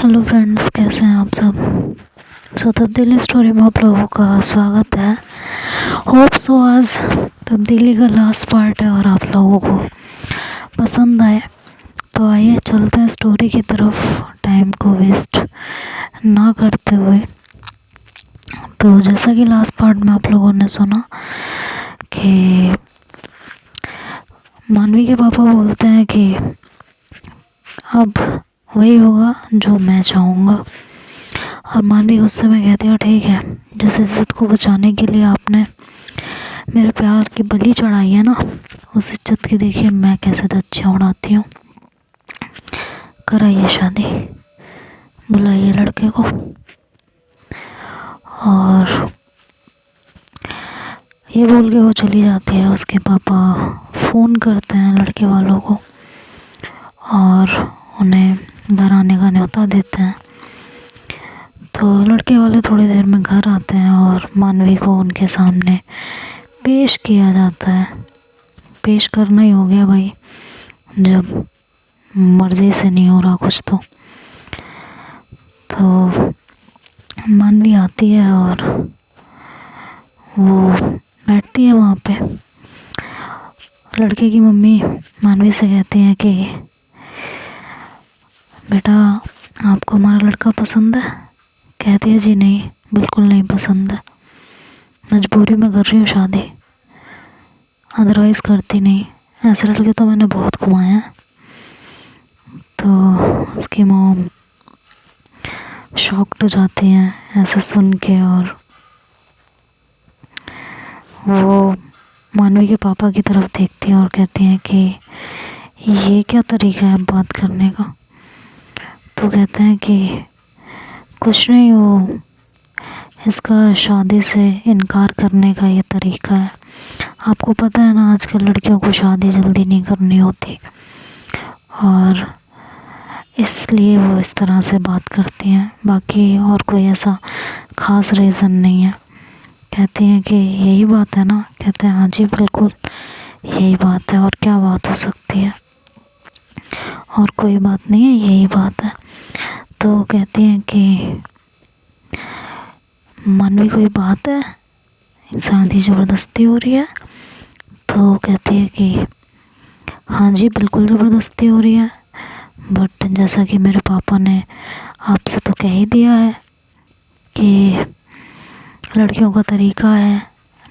Hello friends, कैसे हैं आप सब। तब्दीली स्टोरी में आप लोगों का स्वागत है। होप सो आज तब्दीली का लास्ट पार्ट है और आप लोगों को पसंद आए। तो आइए चलते हैं स्टोरी की तरफ, टाइम को वेस्ट ना करते हुए। तो जैसा कि लास्ट पार्ट में आप लोगों ने सुना कि मानवी के पापा बोलते हैं कि अब वही होगा जो मैं चाहूँगा, और मानवी गुस्से में कहती है ठीक है, जिस इज्जत को बचाने के लिए आपने मेरे प्यार की बलि चढ़ाई है ना, उस इज्जत की देखिए मैं कैसे धज्जियाँ उड़ाती हूँ। कराइए शादी, बुलाइए लड़के को। और ये बोल के वो चली जाती है। उसके पापा फ़ोन करते हैं लड़के वालों को और उन्हें घर आने का न्योता देते हैं। तो लड़के वाले थोड़ी देर में घर आते हैं और मानवी को उनके सामने पेश किया जाता है। पेश करना ही हो गया भाई, जब मर्ज़ी से नहीं हो रहा कुछ। तो मानवी आती है और वो बैठती है वहाँ पे। लड़के की मम्मी मानवी से कहती है कि बेटा, आपको हमारा लड़का पसंद है। कहती है जी नहीं, बिल्कुल नहीं पसंद है, मजबूरी में कर रही हूँ शादी, अदरवाइज़ करती नहीं। ऐसे लड़के तो मैंने बहुत घुमाए हैं। तो उसकी मॉम शॉक्ड हो जाती हैं ऐसे सुन के, और वो मानवी के पापा की तरफ देखती हैं और कहती हैं कि ये क्या तरीका है बात करने का। तो कहते हैं कि कुछ नहीं, वो इसका शादी से इनकार करने का ये तरीका है। आपको पता है ना, आजकल लड़कियों को शादी जल्दी नहीं करनी होती, और इसलिए वो इस तरह से बात करती हैं। बाकी और कोई ऐसा ख़ास रीज़न नहीं है। कहती हैं कि यही बात है ना। कहते हैं हाँ जी बिल्कुल यही बात है, और क्या बात हो सकती है, और कोई बात नहीं है, यही बात है। तो कहती हैं कि मानवी कोई बात है, शादी ज़बरदस्ती हो रही है। तो कहती है कि हाँ जी बिल्कुल ज़बरदस्ती हो रही है, बट जैसा कि मेरे पापा ने आपसे तो कह ही दिया है कि लड़कियों का तरीका है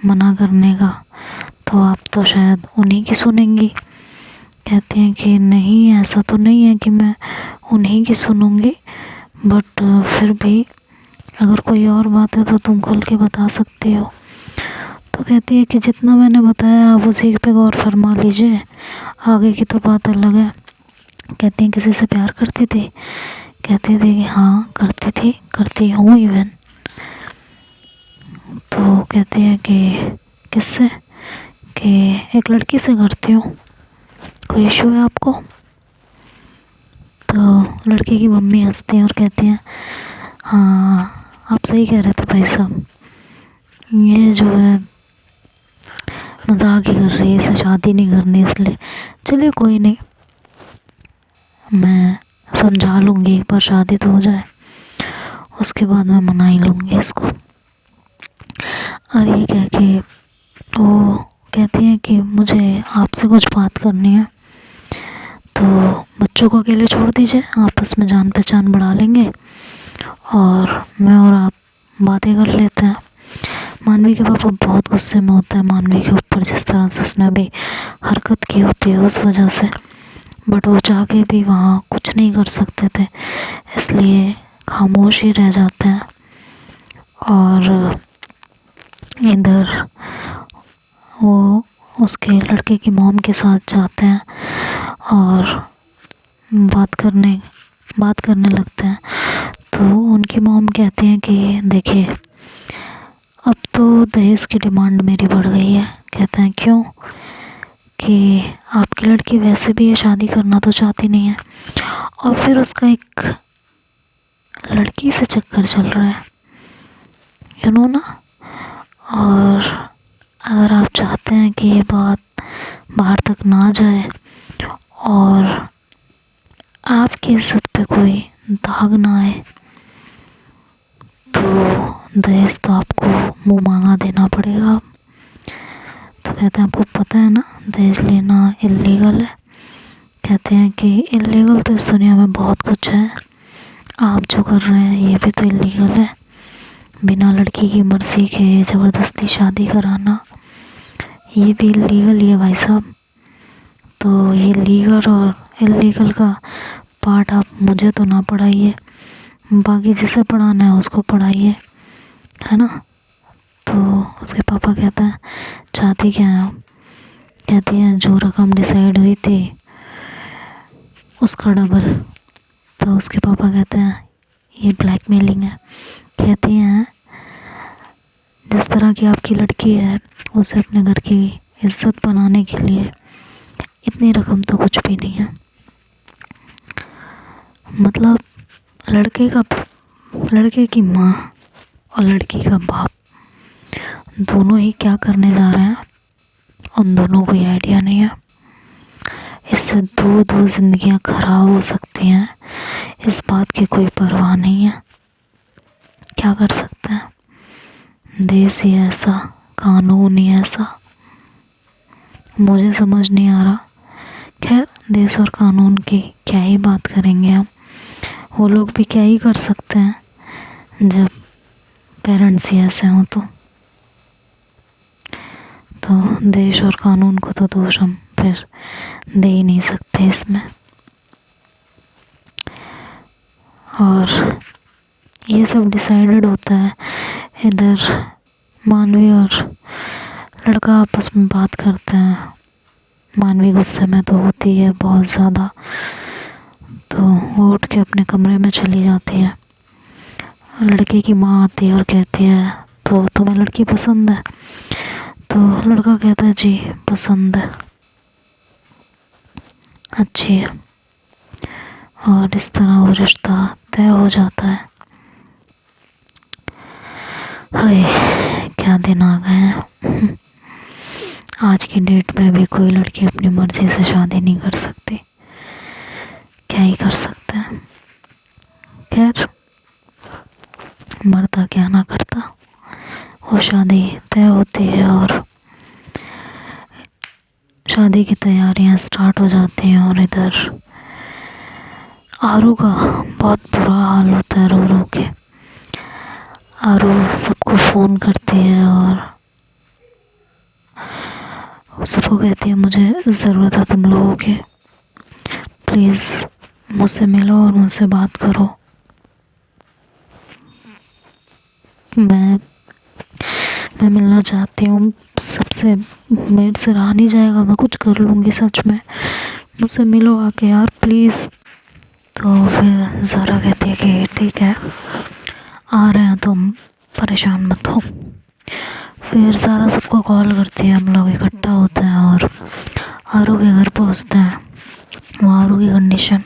मना करने का, तो आप तो शायद उन्हीं की सुनेंगी। कहते हैं कि नहीं, ऐसा तो नहीं है कि मैं उन्हीं की सुनूंगी, बट फिर भी अगर कोई और बात है तो तुम खुल के बता सकती हो। तो कहती है कि जितना मैंने बताया आप उसी पे गौर फरमा लीजिए, आगे की तो बात अलग है। कहती हैं किसी से प्यार करती थी। कहती थी कि हाँ करती थी, करती हूँ इवन। तो कहती है कि किससे, कि एक लड़की से करती हूँ, कोई इशू है आपको। तो लड़की की मम्मी हंसती है और कहती है हाँ आप सही कह रहे थे भाई साहब, ये जो है मजाक ही कर रही है, इसे शादी नहीं करनी इसलिए। चलिए कोई नहीं, मैं समझा लूँगी, एक बार शादी तो हो जाए, उसके बाद मैं मना ही लूँगी इसको। और ये कह के वो कहती है कि मुझे आपसे कुछ बात करनी है, तो बच्चों को अकेले छोड़ दीजिए, आपस में जान पहचान बढ़ा लेंगे और मैं और आप बातें कर लेते हैं। मानवी के पापा बहुत गुस्से में होता है मानवी के ऊपर, जिस तरह से उसने अभी हरकत की होती है उस वजह से, बट वो चाह के भी वहाँ कुछ नहीं कर सकते थे, इसलिए खामोश ही रह जाते हैं। और इधर वो उसके लड़के की मॉम के साथ जाते हैं और बात करने लगते हैं। तो उनकी मॉम कहती हैं कि देखिए अब तो दहेज की डिमांड मेरी बढ़ गई है। कहते हैं क्यों, कि आपकी लड़की वैसे भी ये शादी करना तो चाहती नहीं है, और फिर उसका एक लड़की से चक्कर चल रहा है, यू नो ना। और अगर आप चाहते हैं कि ये बात बाहर तक ना जाए और आपकी इज्जत पे कोई दाग ना आए, तो दहेज तो आपको मुँह मांगा देना पड़ेगा। तो कहते हैं आपको पता है ना दहेज लेना इलीगल है। कहते हैं कि इलीगल तो इस दुनिया में बहुत कुछ है, आप जो कर रहे हैं ये भी तो इलीगल है। बिना लड़की की मर्ज़ी के ज़बरदस्ती शादी कराना ये भी इलीगल ही है भाई साहब। तो ये लीगल और इलीगल का पार्ट आप मुझे तो ना पढ़ाइए, बाकी जिसे पढ़ाना है उसको पढ़ाइए, है ना। तो उसके पापा कहता है चाहती क्या है आप? कहती है जो रकम डिसाइड हुई थी उसका डबल। तो उसके पापा कहते हैं ये ब्लैकमेलिंग है। कहती हैं जिस तरह की आपकी लड़की है उसे अपने घर की इज्जत बनाने के लिए इतनी रकम तो कुछ भी नहीं है। मतलब लड़के की माँ और लड़की का बाप दोनों ही क्या करने जा रहे हैं उन दोनों को आइडिया नहीं है। इससे दो जिंदगियां खराब हो सकती हैं, इस बात की कोई परवाह नहीं है। क्या कर सकते हैं, देश ही ऐसा, कानून ही ऐसा, मुझे समझ नहीं आ रहा। खैर देश और कानून की क्या ही बात करेंगे हम, वो लोग भी क्या ही कर सकते हैं जब पेरेंट्स ही ऐसे हों। तो देश और कानून को तो दोष हम फिर दे ही नहीं सकते इसमें। और ये सब डिसाइडेड होता है, इधर मानवी और लड़का आपस में बात करते हैं। मानवी गुस्से में तो होती है बहुत ज़्यादा, तो वो उठ के अपने कमरे में चली जाती है। लड़के की माँ आती है और कहती है तो तुम्हें लड़की पसंद है? तो लड़का कहता है जी पसंद है, अच्छी है। और इस तरह वो रिश्ता तय हो जाता है। हाय क्या दिन आ गए हैं। आज की डेट में भी कोई लड़की अपनी मर्जी से शादी नहीं कर सकती, क्या ही कर सकते हैं। खैर मरता क्या ना करता, वो शादी तय होती है और शादी की तैयारियां स्टार्ट हो जाती हैं। और इधर आरू का बहुत बुरा हाल होता है रो रो के। आरू सबको फ़ोन करती है और सबको कहती है मुझे ज़रूरत है तुम लोगों की, प्लीज़ मुझसे मिलो और मुझसे बात करो। मैं मिलना चाहती हूँ सबसे, मेरे से रहा नहीं जाएगा, मैं कुछ कर लूँगी सच में, मुझसे मिलो आके यार प्लीज़। तो फिर ज़रा कहती है कि ठीक है आ रहे हैं, तुम परेशान मत हो। फिर ज़रा सबको कॉल करती है, हम लोग इकट्ठा होते हैं और आरू के घर पहुँचते हैं। वहाँ आरू की कंडीशन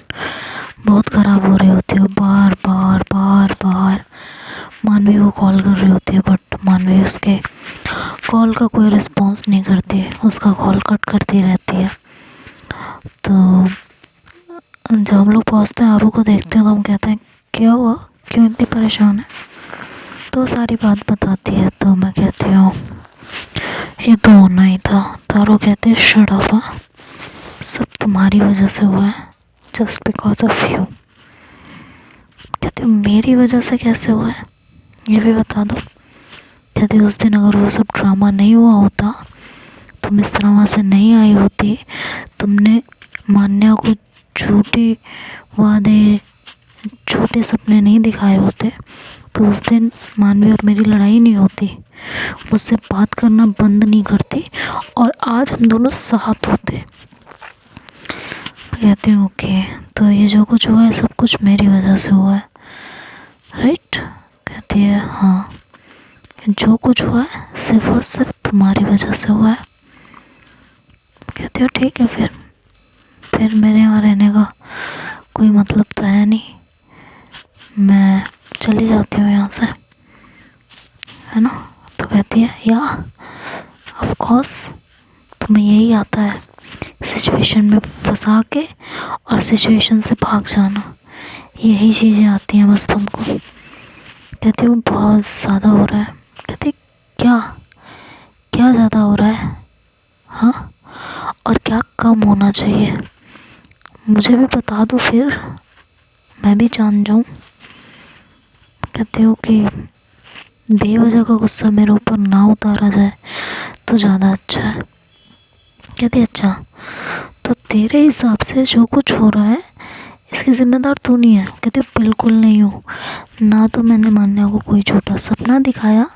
बहुत ख़राब हो रही होती है, बार बार मानवी को कॉल कर रही होती है, बट मानवी उसके कॉल का कोई रिस्पॉन्स नहीं करती है, उसका कॉल कट करती रहती है। तो जब हम लोग पहुँचते हैं आरू को देखते हैं तो हम कहते हैं क्या हुआ, क्यों इतनी परेशान है? तो सारी बात बताती है। तो मैं कहती हूँ ये तो होना ही था। तारो कहते हैं शट अप, सब तुम्हारी वजह से हुआ है, जस्ट बिकॉज ऑफ यू। कहती हूँ मेरी वजह से कैसे हुआ है ये भी बता दो। कहती उस दिन अगर वो सब ड्रामा नहीं हुआ होता, तुम इस तरह वहाँ से नहीं आई होती, तुमने मान्या को झूठे वादे झूठे सपने नहीं दिखाए होते, तो उस दिन मानवी और मेरी लड़ाई नहीं होती, मुझसे बात करना बंद नहीं करती और आज हम दोनों साथ होते। कहती हूँ ओके, तो ये जो कुछ हुआ है सब कुछ मेरी वजह से हुआ है, राइट? कहती है हाँ, जो कुछ हुआ है सिर्फ और सिर्फ तुम्हारी वजह से हुआ है। कहती हो ठीक है, फिर मेरे यहाँ रहने का कोई मतलब तो है नहीं, मैं चली जाती हूँ यहाँ से, है ना? तो कहती है या ऑफ कोर्स, तुम्हें यही आता है सिचुएशन में फंसा के और सिचुएशन से भाग जाना, यही चीज़ें आती हैं बस तुमको। कहती हूँ बहुत ज़्यादा हो रहा है। कहती क्या क्या ज़्यादा हो रहा है, हाँ, और क्या कम होना चाहिए, मुझे भी बता दो फिर मैं भी जान जाऊँ। कहती हूँ कि बेवजह का गुस्सा मेरे ऊपर ना उतारा जाए तो ज़्यादा अच्छा है। कहती अच्छा, तो तेरे हिसाब से जो कुछ हो रहा है इसकी ज़िम्मेदार तू नहीं है। कहती बिल्कुल नहीं हूँ, ना तो मैंने मान्या को कोई झूठा सपना दिखाया,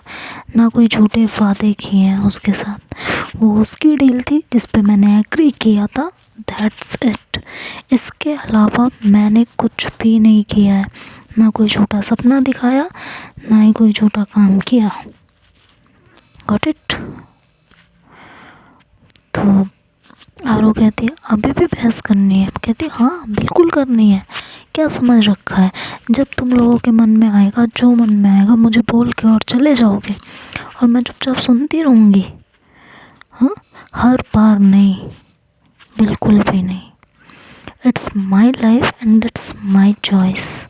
ना कोई झूठे वादे किए हैं उसके साथ। वो उसकी डील थी जिस पे मैंने एग्री किया था, दैट्स इट। इसके अलावा मैंने कुछ भी नहीं किया है, ना कोई झूठा सपना दिखाया, ना ही कोई झूठा काम किया। Got it. तो आरो कहती है अभी भी बहस करनी है। कहती है हाँ बिल्कुल करनी है, क्या समझ रखा है, जब तुम लोगों के मन में आएगा, जो मन में आएगा मुझे बोल के और चले जाओगे और मैं चुपचाप सुनती रहूँगी। हाँ, हर बार नहीं, बिल्कुल भी नहीं। It's my life and it's my choice.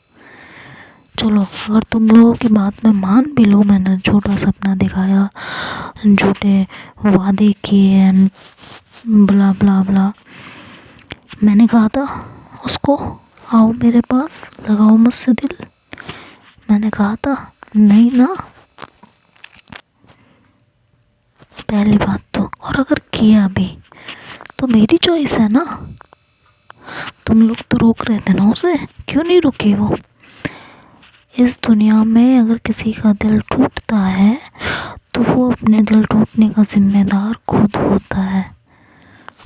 चलो अगर तुम लोगों की बात में मान भी लो, मैंने झूठा सपना दिखाया, झूठे वादे किए एंड ब्ला ब्ला ब्ला, मैंने कहा था उसको आओ मेरे पास, लगाओ मुझसे दिल, मैंने कहा था नहीं ना, पहली बात तो। और अगर किया भी तो मेरी चॉइस है ना, तुम लोग तो रोक रहे थे ना उसे, क्यों नहीं रुकी वो। इस दुनिया में अगर किसी का दिल टूटता है तो वो अपने दिल टूटने का जिम्मेदार खुद होता है,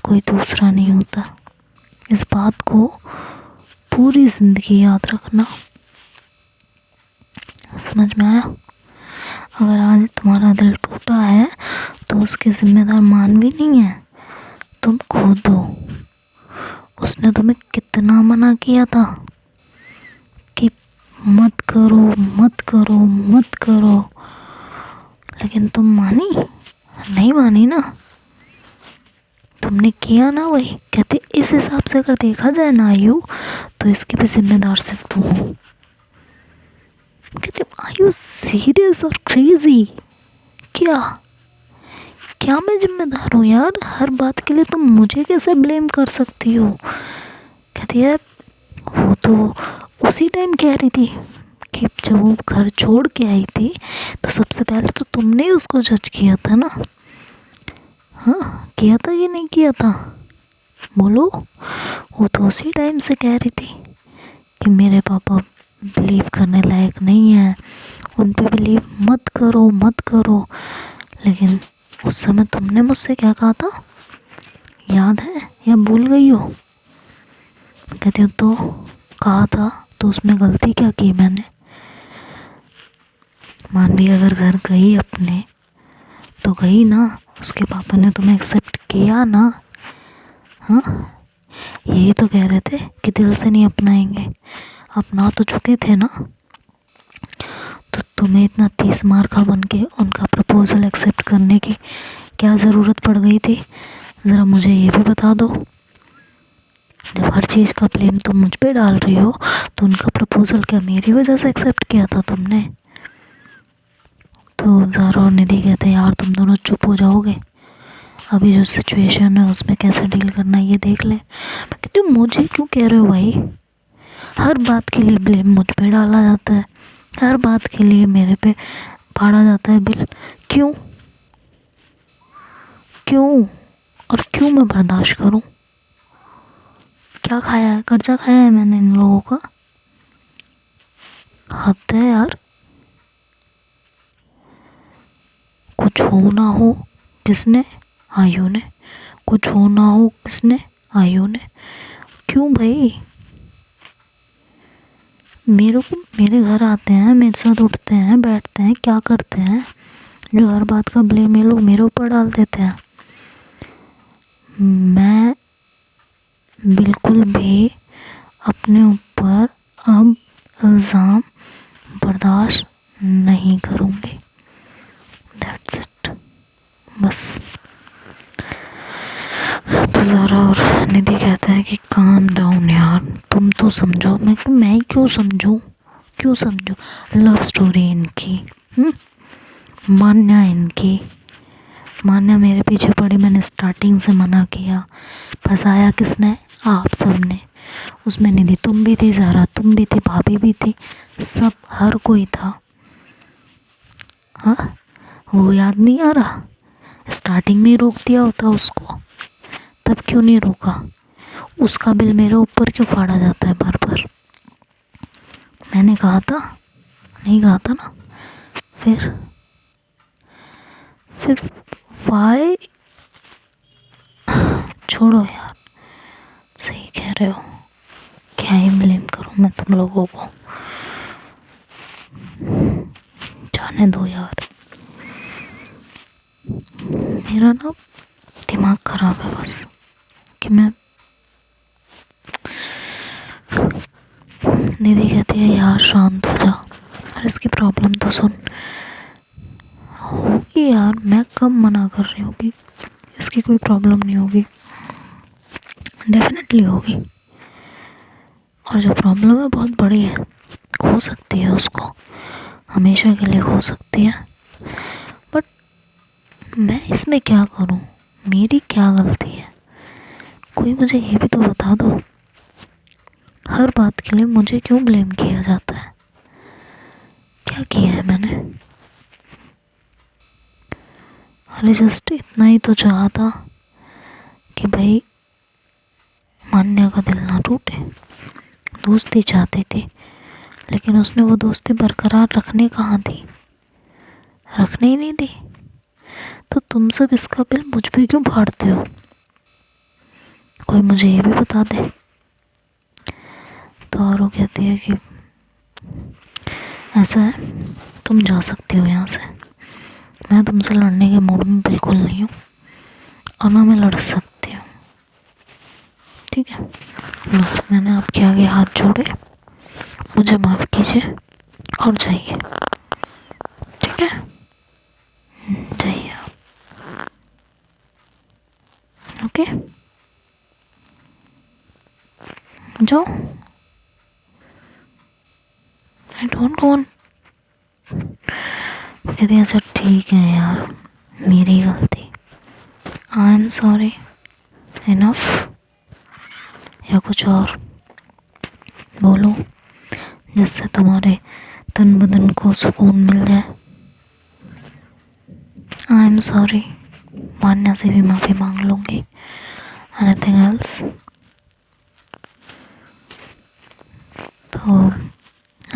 कोई दूसरा नहीं होता। इस बात को पूरी ज़िंदगी याद रखना। समझ में आया। अगर आज तुम्हारा दिल टूटा है तो उसके ज़िम्मेदार मानवी नहीं है, तुम खुद हो। उसने तुम्हें कितना मना किया था कि मत करो मत करो मत करो, लेकिन तुम मानी नहीं, मानी ना, तुमने किया ना वही। कहते इस हिसाब से अगर देखा जाए ना आयु, तो इसके भी जिम्मेदार सिर्फ तुम हो। कहते आर यू सीरियस और क्रेजी, क्या क्या मैं जिम्मेदार हूँ यार, हर बात के लिए तुम मुझे कैसे ब्लेम कर सकती हो। कहती है वो तो उसी टाइम कह रही थी कि जब वो घर छोड़ के आई थी तो सबसे पहले तो तुमने ही उसको जज किया था ना। हाँ किया था कि नहीं किया था, बोलो। वो तो उसी टाइम से कह रही थी कि मेरे पापा बिलीव करने लायक नहीं है, उन पे बिलीव मत करो मत करो। लेकिन उस समय तुमने मुझसे क्या कहा था, याद है या भूल गई हो। कहती हूँ तो कहा था, तो उसमें गलती क्या की मैंने। मानवी अगर घर गई अपने तो गई ना, उसके पापा ने तुम्हें एक्सेप्ट किया ना। हाँ यही तो कह रहे थे कि दिल से नहीं अपनाएंगे, अपना तो चुके थे ना। तो तुम्हें इतना 30 मार खा बन के उनका प्रपोज़ल एक्सेप्ट करने की क्या ज़रूरत पड़ गई थी, ज़रा मुझे ये भी बता दो। जब हर चीज़ का ब्लेम तुम मुझ पे डाल रही हो तो उनका प्रपोज़ल क्या मेरी वजह से एक्सेप्ट किया था तुमने। तो ज़ारा और निधि कहते हैं यार तुम दोनों चुप हो जाओगे, अभी जो सिचुएशन है उसमें कैसे डील करना है ये देख ले। मैं कहती हूँ मुझे क्यों कह रहे हो भाई, हर बात के लिए ब्लेम मुझ पे डाला जाता है, हर बात के लिए मेरे पे फाड़ा जाता है बिल, क्यों क्यों और क्यों मैं बर्दाश्त करूं। क्या खाया है, कर्जा खाया है मैंने इन लोगों का, हद है यार। कुछ हो ना हो किसने, आयु ने, कुछ हो ना हो किसने, आयु ने। क्यों भाई, मेरे घर आते हैं, मेरे साथ उठते हैं बैठते हैं, क्या करते हैं, जो हर बात का ब्लेम ये लोग मेरे ऊपर डाल देते हैं। मैं बिल्कुल भी अपने ऊपर अब इल्ज़ाम बर्दाश्त नहीं करूँगी, दैट्स इट बस। तो ज़ारा और निधि कहते हैं कि काम डाउन यार, तुम तो समझो। मैं क्यों समझूं, क्यों समझूं? लव स्टोरी इनकी, मान्या इनकी, मान्या मेरे पीछे पड़ी। मैंने स्टार्टिंग से मना किया, फंसाया किसने? आप सब ने। उसमें निधि तुम भी थी, ज़ारा तुम भी थी, भाभी भी थी, सब हर कोई था। हाँ, वो याद नहीं आ रहा? स्टार्टिंग में ही रोक दिया होता उसको, तब क्यों नहीं रोका? उसका बिल मेरे ऊपर क्यों फाड़ा जाता है बार बार? मैंने कहा था, नहीं कहा था ना? फिर वाई? छोड़ो यार, सही कह रहे हो, क्या ही ब्लेम करूँ मैं तुम लोगों को, जाने दो यार। मेरा ना दिमाग खराब है बस, कि मैं दीदी कहती है यार शांत हो जा। और इसकी प्रॉब्लम तो सुन, होगी यार, मैं कब मना कर रही हूँ कि इसकी कोई प्रॉब्लम नहीं होगी, डेफिनेटली होगी। और जो प्रॉब्लम है बहुत बड़ी है, हो सकती है उसको, हमेशा के लिए हो सकती है। बट मैं इसमें क्या करूँ, मेरी क्या गलती है? कोई मुझे ये भी तो बता दो, हर बात के लिए मुझे क्यों ब्लेम किया जाता है? क्या किया है मैंने? अरे जस्ट इतना ही तो चाहा था कि भाई मान्या का दिल ना टूटे, दोस्ती चाहती थी, लेकिन उसने वो दोस्ती बरकरार रखने कहाँ दी, रखने ही नहीं दी। तो तुम सब इसका बिल मुझ पे क्यों फाड़ते हो? कोई मुझे ये भी बता दे। तो आरू कहती है कि ऐसा है, तुम जा सकती हो यहाँ से, मैं तुमसे लड़ने के मूड में बिल्कुल नहीं हूँ, और ना मैं लड़ सकती हूँ। ठीक है, लो मैंने आपके आगे हाथ जोड़े, मुझे माफ़ कीजिए और जाइए। ठीक है, जाइए आप। ओके, जाओ। I don't want. कहती अच्छा ठीक है यार, मेरी गलती, आई एम सॉरी, इनफ। या कुछ और बोलो जिससे तुम्हारे तन बदन को सुकून मिल जाए। आई एम सॉरी, मान्या से भी माफ़ी मांग लूँगी। Anything else? तो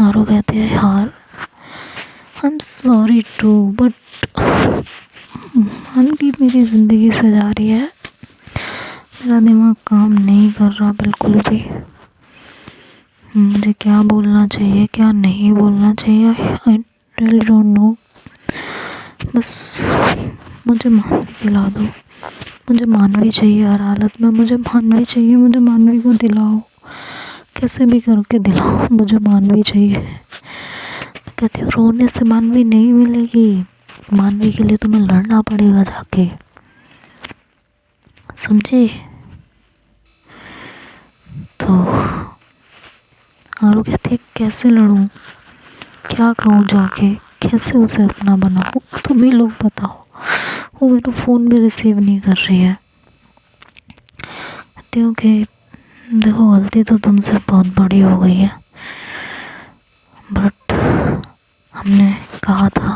आरू कहती है यार I am sorry too, but मान की मेरी ज़िंदगी सजा रही है, मेरा दिमाग काम नहीं कर रहा बिल्कुल भी। मुझे क्या बोलना चाहिए, क्या नहीं बोलना चाहिए, आई रियली डोंट नो। बस मुझे मानवी दिला दो, मुझे मानवी चाहिए हर हालत में, मुझे मानवी चाहिए, मुझे मानवी को दिलाओ, कैसे भी करके दिलाओ, मुझे मानवी चाहिए। मैं कहती हूँ रोने से मानवी नहीं मिलेगी, मानवी के लिए तुम्हें लड़ना पड़ेगा जाके, समझे? तो आरू कहती है कैसे लड़ूं, क्या कहूँ जाके, कैसे उसे अपना बनाऊँ, तुम ही लोग बताओ। वो मेरा फ़ोन भी रिसीव नहीं कर रही है। कहती हूँ कि देखो गलती तो तुमसे बहुत बड़ी हो गई है, बट हमने कहा था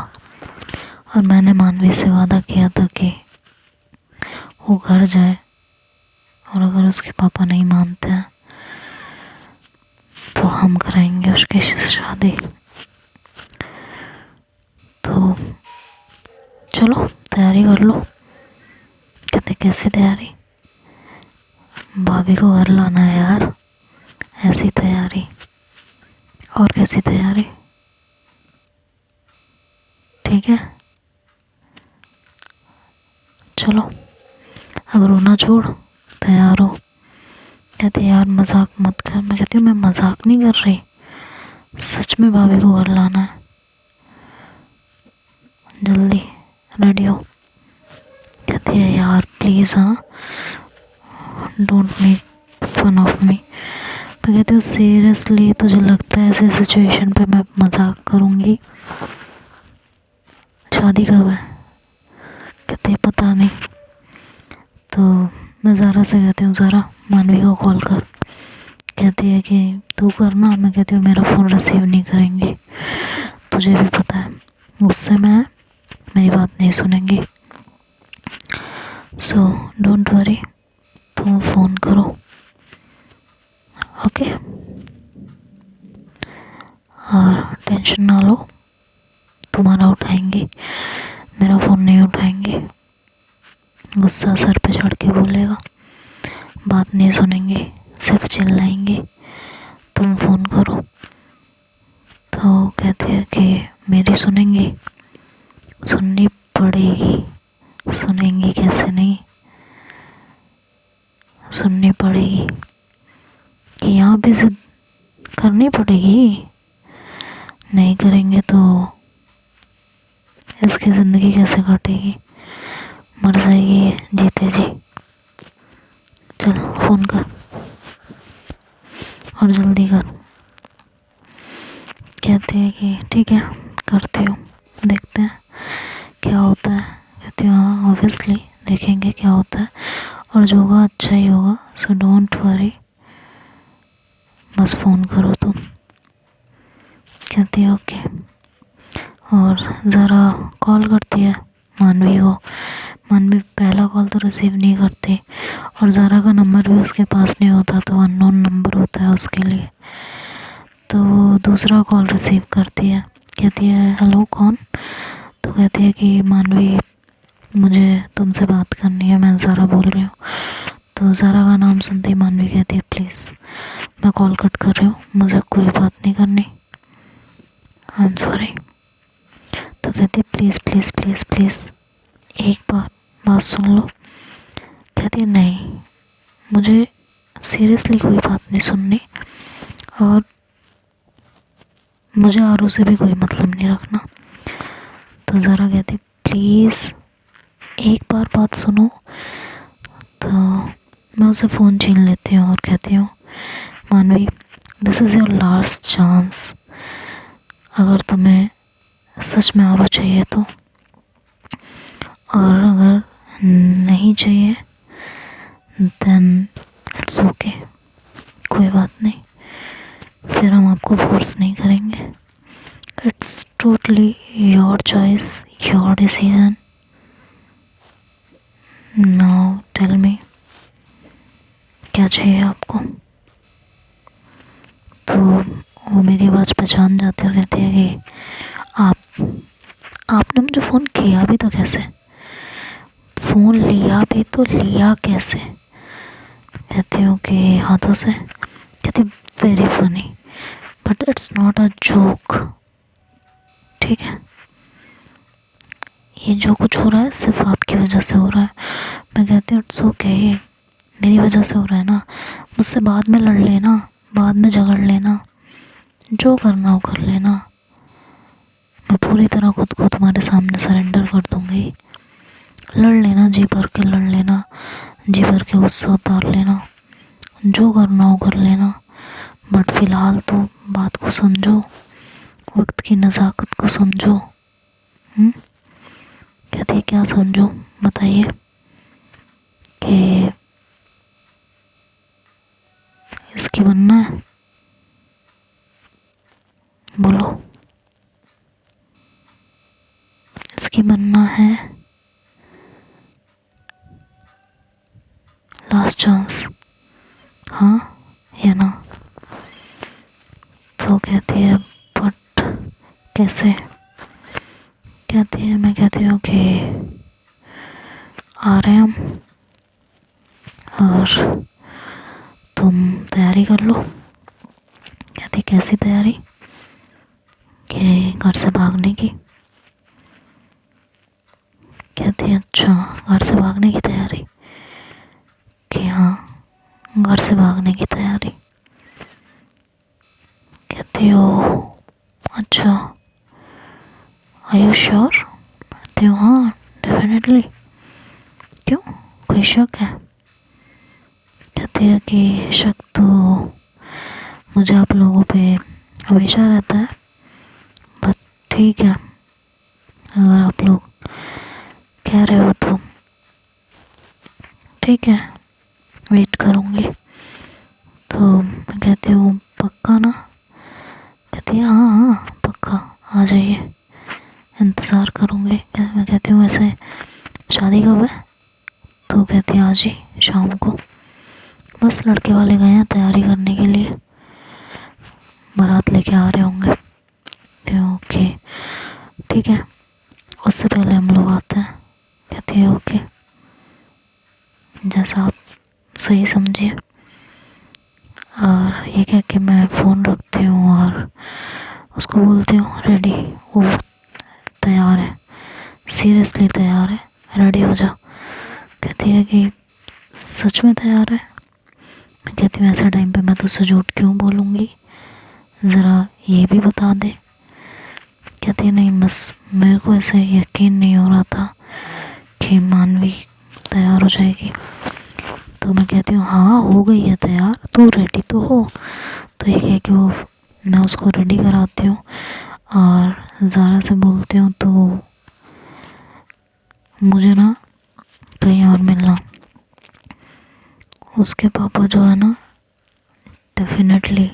और मैंने मानवी से वादा किया था कि वो घर जाए, और अगर उसके पापा नहीं मानते हैं तो हम कराएंगे उसकी शादी। तो चलो तैयारी कर लो। कहते कैसी तैयारी? भाभी को घर लाना है यार, ऐसी तैयारी? और कैसी तैयारी? ठीक है चलो, अब रोना छोड़, तैयार हो। कहते यार मजाक मत कर। मैं कहती हूँ मैं मजाक नहीं कर रही, सच में भाभी को घर लाना है, जल्दी रेडी हो। कहती है यार प्लीज़, हाँ don't make fun of me. मैं कहती हूँ सीरियसली तुझे लगता है ऐसे सिचुएशन पे मैं मजाक करूँगी? शादी कब है? कहती है पता नहीं। तो मैं ज़ारा से कहती हूँ ज़ारा मानवी को कॉल कर। कहती है कि तू करना। मैं कहती हूँ मेरा फ़ोन रिसीव नहीं करेंगे, तुझे भी पता है उससे मैं मेरी बात नहीं सुनेंगी। सो डोंट वरी, तुम फ़ोन करो, ओके? और टेंशन ना लो, तुम्हारा उठाएंगे, मेरा फ़ोन नहीं उठाएंगे। गुस्सा सर पे चढ़ के बोलेगा, बात नहीं सुनेंगे, सिर्फ चिल्लाएंगे। तुम फ़ोन करो। तो कहती है कि मेरी सुनेंगी? सुननी पड़ेगी, सुनेंगी कैसे नहीं, सुननी पड़ेगी कि यहाँ भी जिद करनी पड़ेगी। नहीं करेंगे तो इसकी ज़िंदगी कैसे कटेगी? मर जाएगी जीते जी। चल फ़ोन कर और जल्दी कर। कहती है कि ठीक है करती हूँ, देखते हैं क्या होता है। कहती हूँ हाँ ऑब्वियसली देखेंगे क्या होता है, और जो होगा अच्छा ही होगा। सो डोंट वरी, बस फ़ोन करो तुम। कहती है ओके। और ज़रा कॉल करती है मानवी को। मानवी पहला कॉल तो रिसीव नहीं करती, और ज़ारा का नंबर भी उसके पास नहीं होता, तो अननोन नंबर होता है उसके लिए। तो वो दूसरा कॉल रिसीव करती है। कहती है हेलो कौन? तो कहती है कि मानवी मुझे तुमसे बात करनी है, मैं ज़ारा बोल रही हूँ। तो ज़ारा का नाम सुनते ही मानवी कहती है प्लीज़ मैं कॉल कट कर रही हूँ, मुझे कोई बात नहीं करनी, आई एम सॉरी। तो कहती है प्लीज़ प्लीज़ प्लीज़ प्लीज़ एक बार बात सुन लो। कहती है नहीं, मुझे सीरियसली कोई बात नहीं सुननी, और मुझे आरू से भी कोई मतलब नहीं रखना। तो ज़रा कहती प्लीज़ एक बार बात सुनो। तो मैं उसे फ़ोन छीन लेती हूँ और कहती हूँ मानवी this is your last chance, अगर तुम्हें सच में आरू चाहिए तो, और अगर नहीं चाहिए देन इट्स ओके, कोई बात नहीं, फिर हम आपको फोर्स नहीं करेंगे। It's totally your choice, your decision. Now tell me क्या चाहिए आपको? तो वो मेरी आवाज़ पहचान जाती है और कहती है कि आपने मुझे फ़ोन किया भी तो कैसे, फ़ोन लिया भी तो लिया कैसे? कहती हूँ कि हाथों से। कहती very funny but it's not a joke, ठीक है? ये जो कुछ हो रहा है सिर्फ आपकी वजह से हो रहा है। मैं कहती हूँ इट्स ओके, मेरी वजह से हो रहा है ना, मुझसे बाद में लड़ लेना, बाद में झगड़ लेना, जो करना हो कर लेना, मैं पूरी तरह खुद को तुम्हारे सामने सरेंडर कर दूँगी। लड़ लेना, जी भर के लड़ लेना, जी भर के गुस्सा उतार लेना, जो करना हो कर लेना, बट फ़िलहाल तो बात को समझो, वक्त की नज़ाकत को समझो। कहती है क्या समझो बताइए? कि इसकी बनना है, बोलो इसकी बनना है लास्ट चांस, हाँ या ना? तो कहती है बट कैसे? कहती है मैं कहती हूँ कि आ रहे हम, और तुम तैयारी कर लो। कहती कैसी तैयारी? कि घर से भागने की। कहती है अच्छा घर से भागने की तैयारी? कि हाँ घर से भागने की तैयारी। कहती हो अच्छा आर यू श्योर? कहती हूँ हाँ डेफिनेटली, क्यों कोई शक है? कहती है कि शक तो मुझे आप लोगों पे हमेशा रहता है, बट ठीक है, अगर आप लोग कह रहे हो तो ठीक है, वेट करूँगी। तो मैं कहती हूँ पक्का ना? कहती है हाँ हाँ पक्का, आ जाइए, इंतज़ार करूँगी। मैं कहती हूँ वैसे शादी कब है? तो कहती है आज ही शाम को। बस लड़के वाले गए हैं तैयारी करने के लिए, बारात लेके आ रहे होंगे। तो ओके ठीक है, उससे पहले हम लोग आते हैं। कहती है ओके, जैसा आप सही समझिए। और ये कह के मैं फ़ोन रखती हूँ और उसको बोलती हूँ रेडी, वो तैयार है, सीरियसली तैयार है, रेडी हो जा। कहती है कि सच में तैयार है? मैं कहती हूँ ऐसे टाइम पे मैं तुझसे झूठ क्यों बोलूँगी, ज़रा ये भी बता दे। कहती है नहीं, बस मेरे को ऐसे यकीन नहीं हो रहा था कि मानवी तैयार हो जाएगी। तो मैं कहती हूँ हाँ हो गई है तैयार, तू रेडी तो हो। तो ये कह के वो मैं उसको रेडी कराती हूँ और ज़ारा से बोलती हूँ तो मुझे ना कहीं और मिलना। उसके पापा जो है ना डेफिनेटली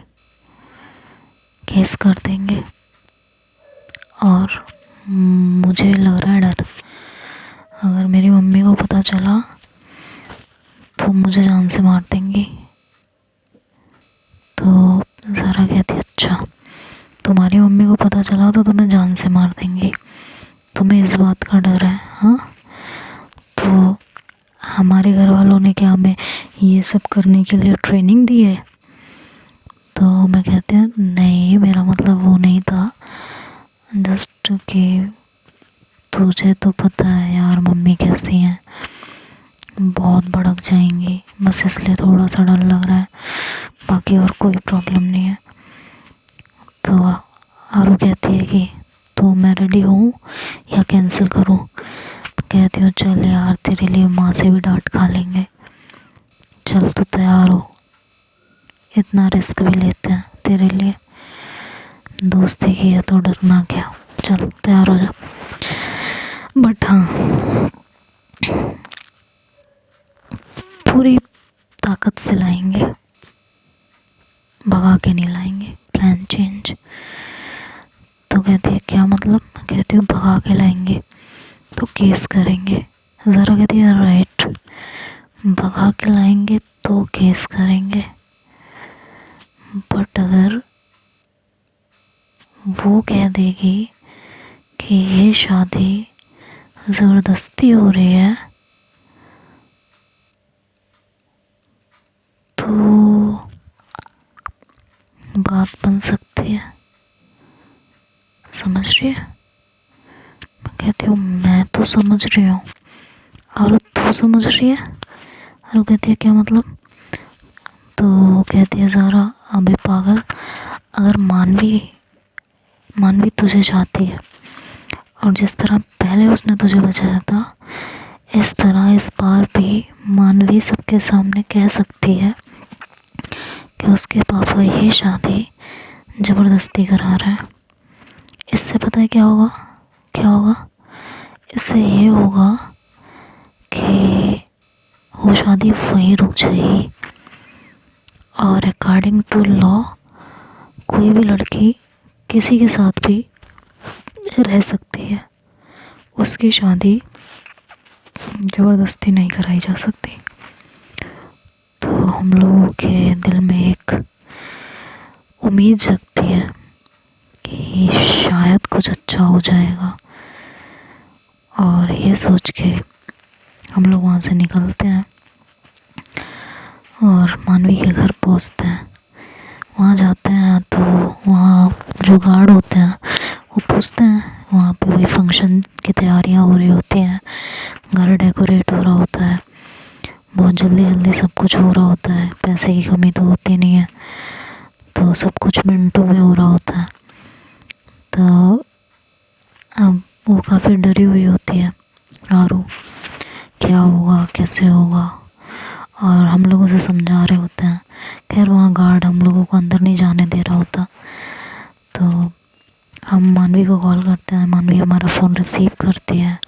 केस कर देंगे और मुझे लग रहा है डर, अगर मेरी मम्मी को पता चला तो मुझे जान से मार देंगी। तो ज़ारा कहती है अच्छा, तुम्हारी मम्मी को पता चला तो तुम्हें जान से मार देंगी, तुम्हें इस बात का डर है? हाँ, तो हमारे घर वालों ने क्या हमें ये सब करने के लिए ट्रेनिंग दी है? तो मैं कहती हूँ नहीं, मेरा मतलब वो नहीं था, जस्ट कि तुझे तो पता है यार मम्मी कैसी हैं, बहुत भड़क जाएंगी, बस इसलिए थोड़ा सा डर लग रहा है, बाकी और कोई प्रॉब्लम नहीं है। तो आरू कहती है कि तो मैं रेडी हूँ या कैंसिल करूँ? कहती हूँ चल यार, तेरे लिए माँ से भी डांट खा लेंगे, चल तू तैयार हो, इतना रिस्क भी लेते हैं तेरे लिए, दोस्ती की है तो डरना क्या, चल तैयार हो जा। बट हाँ, पूरी ताकत से लाएंगे, भगा के नहीं लाएंगे, प्लान चेंज। तो कहती है क्या मतलब? मैं कहती हूँ भगा के लाएंगे तो केस करेंगे। ज़रा कहती है राइट, भगा के लाएंगे तो केस करेंगे, बट अगर वो कह देगी कि ये शादी ज़बरदस्ती हो रही है तो बात बन सकती है, समझ रही है? मैं कहती हूँ मैं तो समझ रही हूँ, और तू समझ रही है? और वो कहती है क्या मतलब? तो कहती है ज़ारा अबे पागल, अगर मानवी तुझे चाहती है और जिस तरह पहले उसने तुझे बचाया था, इस तरह इस बार भी मानवी सबके सामने कह सकती है कि उसके पापा ये शादी ज़बरदस्ती करा रहे हैं। इससे पता है क्या होगा? क्या होगा? इससे ये होगा कि वो शादी वहीं रुक जाएगी और अकॉर्डिंग टू लॉ कोई भी लड़की किसी के साथ भी रह सकती है, उसकी शादी ज़बरदस्ती नहीं कराई जा सकती। तो हम लोगों के दिल में एक उम्मीद जगती है कि शायद कुछ अच्छा हो जाएगा, और ये सोच के हम लोग वहाँ से निकलते हैं और मानवी के घर पहुँचते हैं। वहाँ जाते हैं तो वहाँ जो गार्ड होते हैं वो पूछते हैं, वहाँ पे वही फंक्शन की तैयारियाँ हो रही होती हैं, घर डेकोरेट हो रहा होता है, बहुत जल्दी जल्दी सब कुछ हो रहा होता है, पैसे की कमी तो होती नहीं है, तो सब कुछ मिनटों में हो रहा होता है। तो अब वो काफ़ी डरी हुई होती है आरू, क्या होगा कैसे होगा, और हम लोगों से समझा रहे होते हैं। खैर वहाँ गार्ड हम लोगों को अंदर नहीं जाने दे रहा होता। तो हम मानवी को कॉल करते हैं, मानवी हमारा फ़ोन रिसीव करती है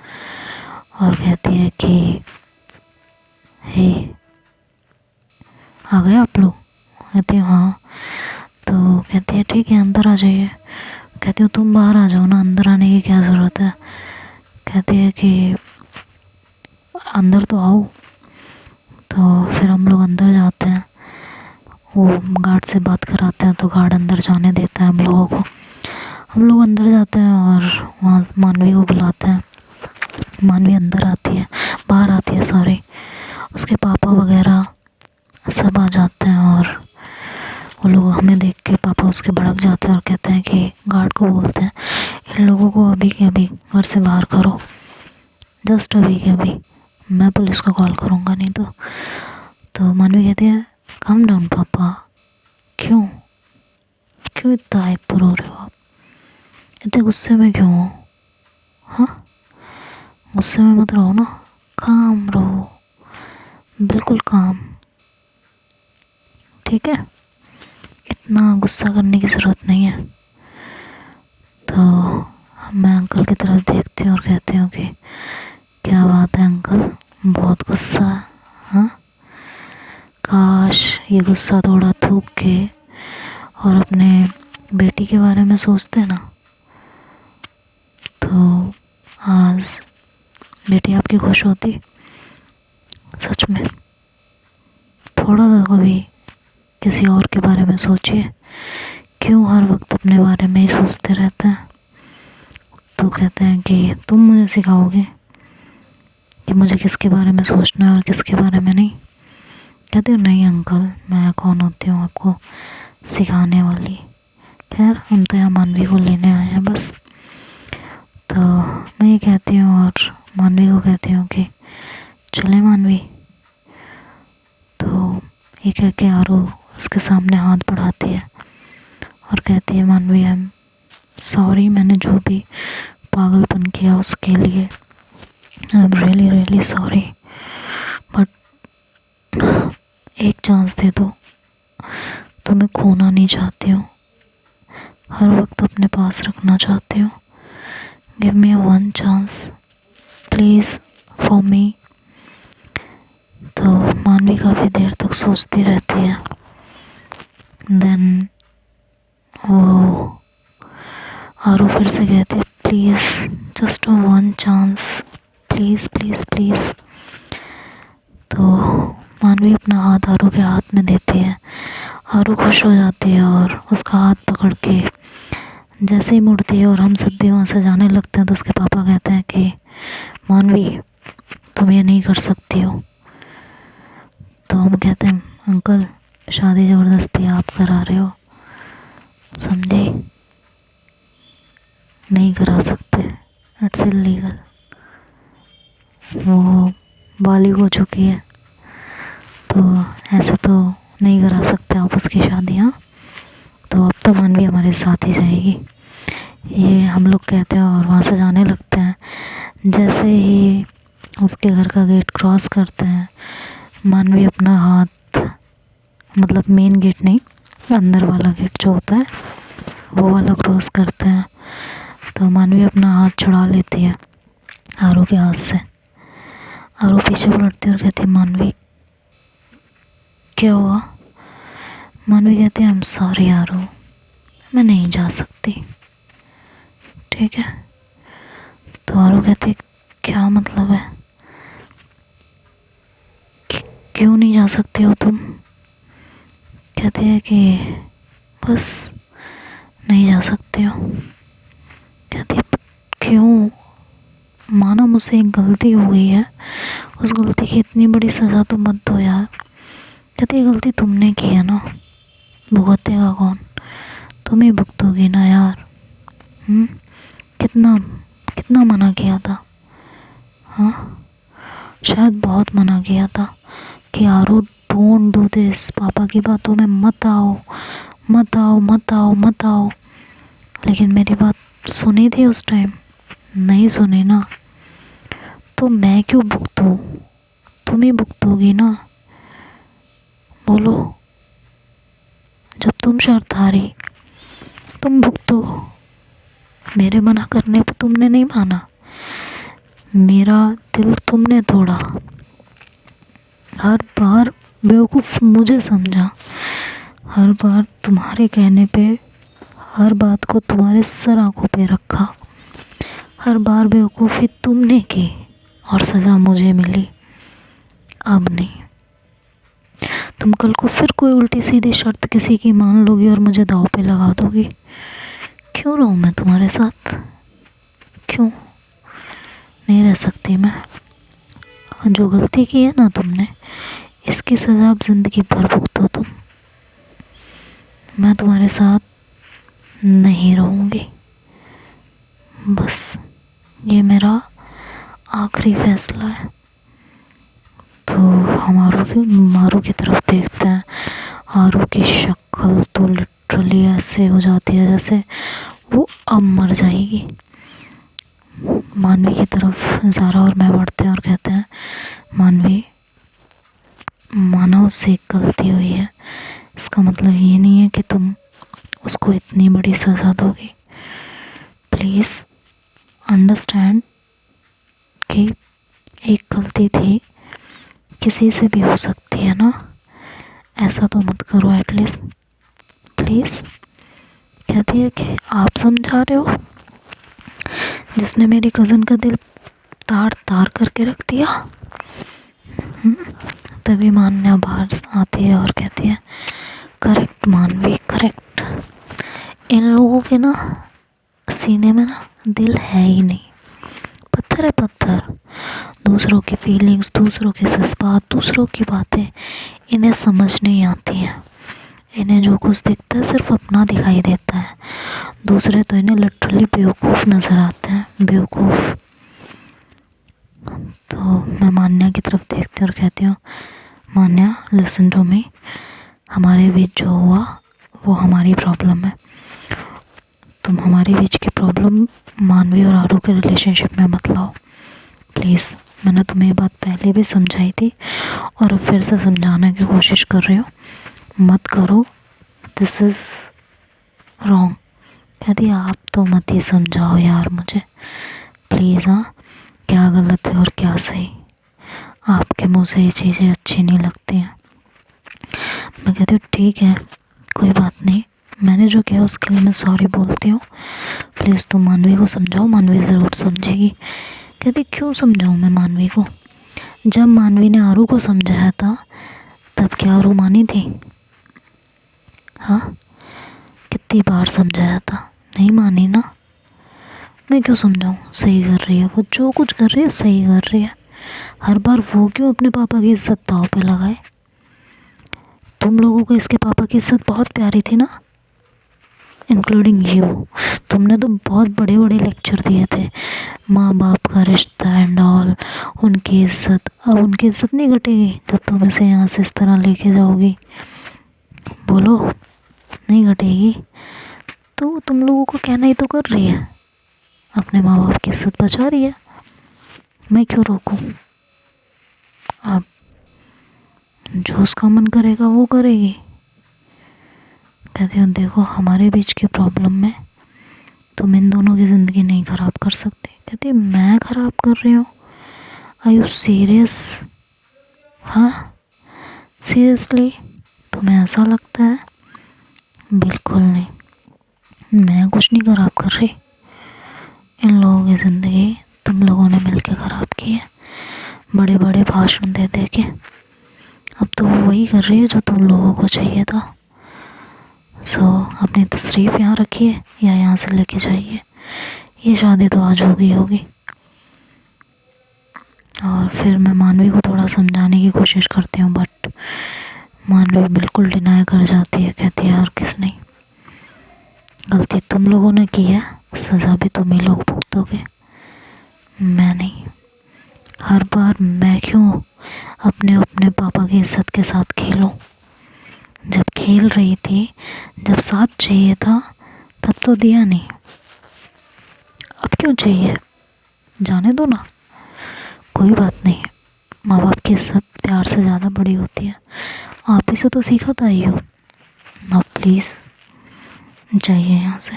और कहती है कि हे आ गए आप लोग? कहती हूँ हाँ। तो कहती है ठीक है अंदर आ जाइए। कहती हूँ तुम बाहर आ जाओ ना, अंदर आने की क्या ज़रूरत है। कहती है कि अंदर तो आओ। तो फिर हम लोग अंदर जाते हैं, वो गार्ड से बात कराते हैं तो गार्ड अंदर जाने देता है हम लोगों को। हम लोग अंदर जाते हैं और वहाँ मानवी को बुलाते हैं। मानवी अंदर आती है, बाहर आती है सॉरी। उसके पापा वगैरह सब आ जाते हैं और वो लोग हमें देख के पापा उसके भड़क जाते हैं और कहते हैं कि गार्ड को बोलते हैं इन लोगों को अभी के अभी घर से बाहर करो, जस्ट अभी के अभी, मैं पुलिस को कॉल करूँगा नहीं तो मानवी कहती है कम डाउन पापा, क्यों क्यों इतना हाइपर हो रहे हो आप, इतने गुस्से में क्यों हो? हाँ गुस्से में मत रहो ना, काम रहो, बिल्कुल काम, ठीक है, इतना गुस्सा करने की ज़रूरत नहीं है। तो मैं अंकल की तरफ देखती हूँ और कहती हूँ कि क्या बात है अंकल, बहुत गुस्सा है? हाँ काश ये गुस्सा थोड़ा थूक के और अपने बेटी के बारे में सोचते ना, तो आज बेटी आपकी खुश होती। सच में थोड़ा सा कभी किसी और के बारे में सोचिए, क्यों हर वक्त अपने बारे में ही सोचते रहते हैं। तो कहते हैं कि तुम मुझे सिखाओगे कि मुझे किसके बारे में सोचना है और किसके बारे में नहीं। कहती हूँ नहीं अंकल, मैं कौन होती हूँ आपको सिखाने वाली। खैर हम तो यहाँ मानवी को लेने आए हैं बस। तो मैं ये कहती हूँ और मानवी को कहती हूँ कि चले मानवी। तो ये कह के आरू उसके सामने हाथ बढ़ाती है और कहती है मानवी आई एम सॉरी, मैंने जो भी पागलपन किया उसके लिए I am really really sorry, but एक चांस दे दो, तुम्हें खोना नहीं चाहती हूँ, हर वक्त अपने पास रखना चाहती हूँ। Give me one chance please for me. तो मानवी काफ़ी देर तक सोचती रहती है। देन वो आरू फिर से कहती है please just one chance, please please please. तो मानवी अपना हाथ आरू के हाथ में देती है। आरू खुश हो जाती है और उसका हाथ पकड़ के जैसे ही मुड़ती है और हम सब भी वहाँ से जाने लगते हैं तो उसके पापा कहते हैं कि मानवी तुम ये नहीं कर सकती हो। तो हम कहते हैं अंकल शादी ज़बरदस्ती आप करा रहे हो, समझे, नहीं करा सकते, इट्स इलीगल। वो बालिग हो चुकी है तो ऐसे तो नहीं करा सकते आप उसकी शादी। हाँ तो अब तो मानवी हमारे साथ ही जाएगी, ये हम लोग कहते हैं और वहाँ से जाने लगते हैं। जैसे ही उसके घर का गेट क्रॉस करते हैं मानवी अपना हाथ, मतलब मेन गेट नहीं, अंदर वाला गेट जो होता है वो वाला क्रॉस करते हैं। तो मानवी अपना हाथ छुड़ा लेती है आरू के हाथ से। आरू पीछे पलटती है और कहती है मानवी क्या हुआ? मानवी कहती है आई एम सॉरी आरू, मैं नहीं जा सकती, ठीक है। तो आरू कहती है क्या मतलब है, क्यों नहीं जा सकती हो तुम? कहती है कि बस नहीं जा सकती हो। कहती है क्यों? माना मुझसे एक गलती हो गई है, उस गलती की इतनी बड़ी सज़ा तो मत दो यार। कहती है गलती तुमने की है ना, भुगतेगा कौन? तुम ही भुगतोगी ना यार। कितना कितना मना किया था, हाँ शायद बहुत मना किया था कि आरू डोंट डू दिस, पापा की बातों में मत आओ मत आओ मत आओ मत आओ। लेकिन मेरी बात सुनी थी उस टाइम? नहीं सुनी ना, तो मैं क्यों भुगतूँ, तुम ही भुगतोगी ना। बोलो, जब तुम शर्त हारी तुम भुगतो। मेरे मना करने पे तुमने नहीं माना, मेरा दिल तुमने तोड़ा। हर बार बेवकूफ़ मुझे समझा, हर बार तुम्हारे कहने पे हर बात को तुम्हारे सर आंखों पे रखा। हर बार बेवकूफ़ी तुमने की और सज़ा मुझे मिली। अब नहीं, तुम कल को फिर कोई उल्टी सीधी शर्त किसी की मान लोगी और मुझे दाव पे लगा दोगी। क्यों रहूँ मैं तुम्हारे साथ? क्यों नहीं रह सकती मैं? जो गलती की है ना तुमने, इसकी सज़ा अब ज़िंदगी भर भुगतो तुम। मैं तुम्हारे साथ नहीं रहूँगी, बस ये मेरा आखिरी फैसला है। तो हम आरू की तरफ देखते हैं। आरू की शक्ल तो लिटरली ऐसे हो जाती है जैसे वो अब मर जाएगी। मानवी की तरफ ज़ारा और मैं बढ़ते हैं और कहते हैं, मानवी, मानव से गलती हुई है, इसका मतलब ये नहीं है कि तुम उसको इतनी बड़ी सज़ा दोगी। प्लीज़ अंडरस्टैंड कि एक गलती थी, किसी से भी हो सकती है ना, ऐसा तो मत करो एटलीस्ट प्लीज़। कहती है कि आप समझा रहे हो, जिसने मेरी कज़न का दिल तार तार करके रख दिया। तभी मान्या बाहर आती है और कहती है, करेक्ट मानवी, करेक्ट। इन लोगों के ना सीने में ना दिल है ही नहीं, पत्थर है पत्थर। दूसरों की फीलिंग्स, दूसरों के जज्बात, दूसरों की बातें इन्हें समझ नहीं आती हैं। इन्हें जो कुछ दिखता है सिर्फ अपना दिखाई देता है, दूसरे तो इन्हें लिटरली बेवकूफ़ नज़र आते हैं, बेवकूफ़। तो मैं मान्या की तरफ देखती हूँ और कहती हूँ, मान्या लिसन टू मी, हमारे बीच जो हुआ वो हमारी प्रॉब्लम है। तुम हमारे बीच की प्रॉब्लम मानवी और आरू के रिलेशनशिप में मत लाओ प्लीज़। मैंने तुम्हें ये बात पहले भी समझाई थी और अब फिर से समझाने की कोशिश कर रही हूँ, मत करो, दिस इज़ रॉन्ग। कहती आप तो मत ही समझाओ यार मुझे प्लीज़। हाँ, क्या गलत है और क्या सही, आपके मुँह से ये चीज़ें अच्छी नहीं लगती हैं। मैं कहती हूँ ठीक है, कोई बात नहीं, मैंने जो किया उसके लिए मैं सॉरी बोलती हूँ। प्लीज़ तुम मानवी को समझाओ, मानवी ज़रूर समझेगी। कहती क्यों समझाऊँ मैं मानवी को? जब मानवी ने आरू को समझाया था तब क्या आरू मानी थी? हाँ, कितनी बार समझाया था, नहीं मानी ना। मैं क्यों समझाऊँ? सही कर रही है वो, जो कुछ कर रही है सही कर रही है। हर बार वो क्यों अपने पापा की इज्जत दांव पे लगाए? तुम लोगों को इसके पापा की इज्जत बहुत प्यारी थी ना, इंक्लूडिंग यू। तुमने तो बहुत बड़े बड़े लेक्चर दिए थे, माँ बाप का रिश्ता एंड ऑल, उनकी इज्जत। अब उनकी इज्जत नहीं घटेगी जब तुम इसे यहाँ से इस तरह लेके जाओगी? बोलो, नहीं घटेगी? तो तुम लोगों को कहना ही तो कर रही है, अपने माँ बाप की इज्जत बचा रही है, मैं क्यों रोकूं? अब जो उसका मन करेगा वो करेगी। कहती हूँ देखो, हमारे बीच की प्रॉब्लम में तुम इन दोनों की ज़िंदगी नहीं ख़राब कर सकती। कहती मैं ख़राब कर रही हूँ? Are you serious? हाँ सीरियसली तुम्हें ऐसा लगता है? बिल्कुल नहीं, मैं कुछ नहीं ख़राब कर रही। इन लोगों की ज़िंदगी तुम लोगों ने मिलके ख़राब की है, बड़े बड़े भाषण दे दे के। अब तो वो वही कर रही है जो तुम लोगों को चाहिए था। सो अपनी तशरीफ़ यहाँ रखिए या यहाँ से लेके जाइए, ये शादी तो आज होगी होगी। और फिर मैं मानवी को थोड़ा समझाने की कोशिश करती हूँ, बट मानवी बिल्कुल डिनाई कर जाती है। कहती है यार किस नहीं, गलती तुम लोगों ने की है, सज़ा भी तुम ही लोग भुगतोगे, मैं नहीं। हर बार मैं क्यों अपने अपने पापा की इज्जत के साथ खेलूं? जब खेल रही थी, जब साथ चाहिए था तब तो दिया नहीं, अब क्यों चाहिए? जाने दो ना, कोई बात नहीं। माँ बाप की इज्जत प्यार से ज़्यादा बड़ी होती है। आप ही से तो सीखा था यो। ना प्लीज़ जाइए यहाँ से।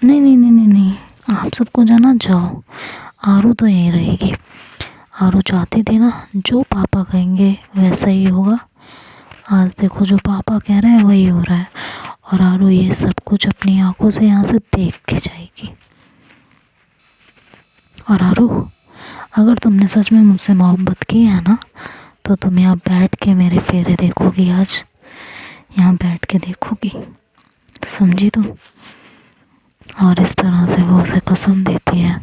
नहीं नहीं नहीं नहीं नहीं, आप सबको जाना, जाओ। आरू तो यहीं रहेगी। आरू चाहती थी ना जो पापा कहेंगे वैसा ही होगा। आज देखो जो पापा कह रहे हैं वही हो रहा है, और आरू ये सब कुछ अपनी आंखों से यहाँ से देख के जाएगी। और आरू, अगर तुमने सच में मुझसे मोहब्बत की है ना, तो तुम यहाँ बैठ के मेरे फेरे देखोगी। आज यहाँ बैठ के देखोगी, समझी तुम? और इस तरह से वो उसे कसम देती है।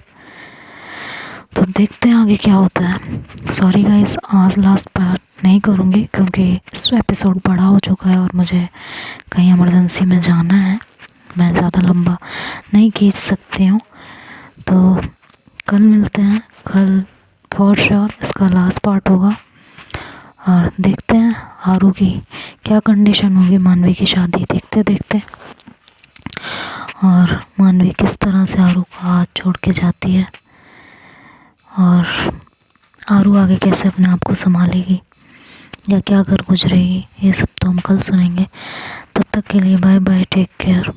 तो देखते हैं आगे क्या होता है। सॉरी गाइस, आज लास्ट पार्ट नहीं करूँगी क्योंकि इस एपिसोड बड़ा हो चुका है और मुझे कहीं इमरजेंसी में जाना है। मैं ज़्यादा लंबा नहीं खींच सकती हूँ। तो कल मिलते हैं, कल फॉर श्योर इसका लास्ट पार्ट होगा। और देखते हैं आरू की क्या कंडीशन होगी मानवी की शादी देखते देखते, और मानवी किस तरह से आरू का हाथ छोड़ के जाती है, और आरू आगे कैसे अपने आप को संभालेगी या क्या कर गुजरेगी, ये सब तो हम कल सुनेंगे। तब तक के लिए बाय बाय, टेक केयर।